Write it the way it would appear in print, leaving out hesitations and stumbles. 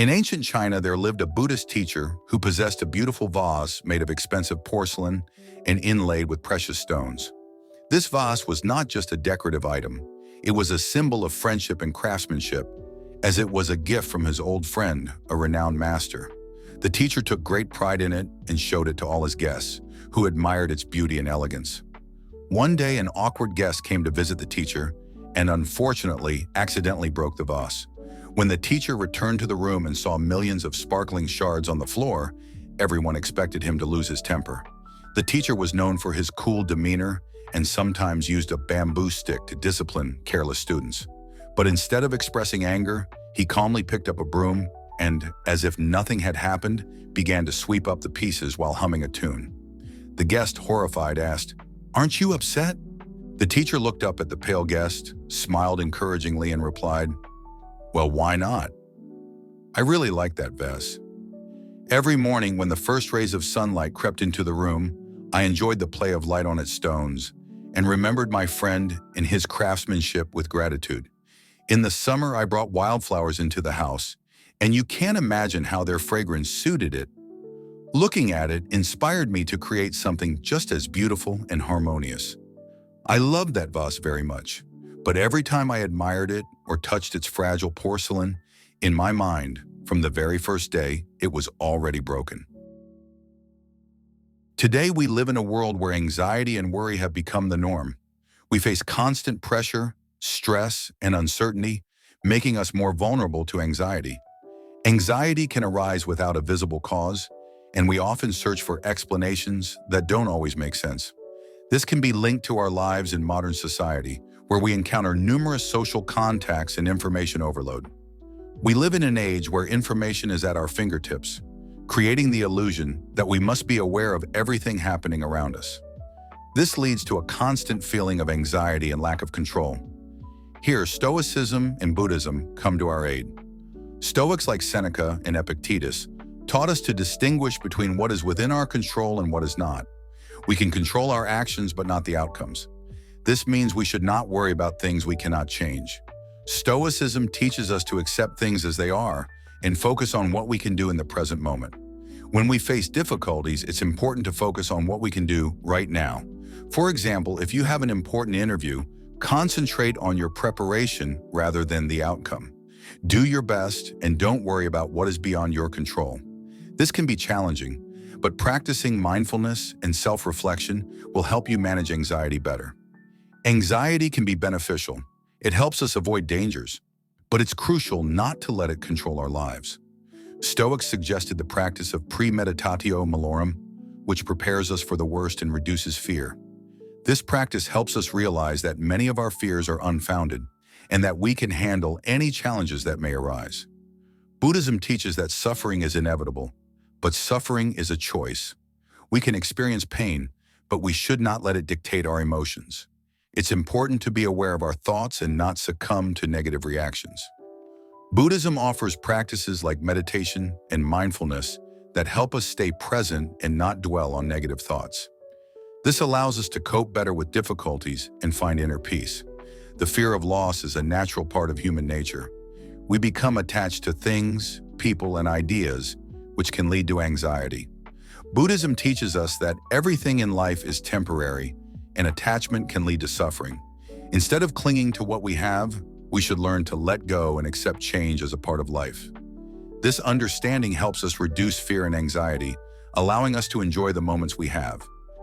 In ancient China, there lived a Buddhist teacher who possessed a beautiful vase made of expensive porcelain and inlaid with precious stones. This vase was not just a decorative item, it was a symbol of friendship and craftsmanship, as it was a gift from his old friend, a renowned master. The teacher took great pride in it and showed it to all his guests, who admired its beauty and elegance. One day, an awkward guest came to visit the teacher and unfortunately accidentally broke the vase. When the teacher returned to the room and saw millions of sparkling shards on the floor, everyone expected him to lose his temper. The teacher was known for his cool demeanor and sometimes used a bamboo stick to discipline careless students. But instead of expressing anger, he calmly picked up a broom and, as if nothing had happened, began to sweep up the pieces while humming a tune. The guest, horrified, asked, "Aren't you upset?" The teacher looked up at the pale guest, smiled encouragingly, and replied, "Well, why not? I really like that vase." Every morning when the first rays of sunlight crept into the room, I enjoyed the play of light on its stones and remembered my friend and his craftsmanship with gratitude. In the summer, I brought wildflowers into the house, and you can't imagine how their fragrance suited it. Looking at it inspired me to create something just as beautiful and harmonious. I loved that vase very much, but every time I admired it or touched its fragile porcelain, in my mind, from the very first day, it was already broken. Today, we live in a world where anxiety and worry have become the norm. We face constant pressure, stress, and uncertainty, making us more vulnerable to anxiety. Anxiety can arise without a visible cause, and we often search for explanations that don't always make sense. This can be linked to our lives in modern society, where we encounter numerous social contacts and information overload. We live in an age where information is at our fingertips, creating the illusion that we must be aware of everything happening around us. This leads to a constant feeling of anxiety and lack of control. Here, Stoicism and Buddhism come to our aid. Stoics like Seneca and Epictetus taught us to distinguish between what is within our control and what is not. We can control our actions but not the outcomes. This means we should not worry about things we cannot change. Stoicism teaches us to accept things as they are and focus on what we can do in the present moment. When we face difficulties, it's important to focus on what we can do right now. For example, if you have an important interview, concentrate on your preparation rather than the outcome. Do your best and don't worry about what is beyond your control. This can be challenging, but practicing mindfulness and self-reflection will help you manage anxiety better. Anxiety can be beneficial. It helps us avoid dangers, but it's crucial not to let it control our lives. Stoics suggested the practice of premeditatio malorum, which prepares us for the worst and reduces fear. This practice helps us realize that many of our fears are unfounded and that we can handle any challenges that may arise. Buddhism teaches that suffering is inevitable, but suffering is a choice. We can experience pain, but we should not let it dictate our emotions. It's important to be aware of our thoughts and not succumb to negative reactions. Buddhism offers practices like meditation and mindfulness that help us stay present and not dwell on negative thoughts. This allows us to cope better with difficulties and find inner peace. The fear of loss is a natural part of human nature. We become attached to things, people, and ideas, which can lead to anxiety. Buddhism teaches us that everything in life is temporary, and attachment can lead to suffering. Instead of clinging to what we have, we should learn to let go and accept change as a part of life. This understanding helps us reduce fear and anxiety, allowing us to enjoy the moments we have.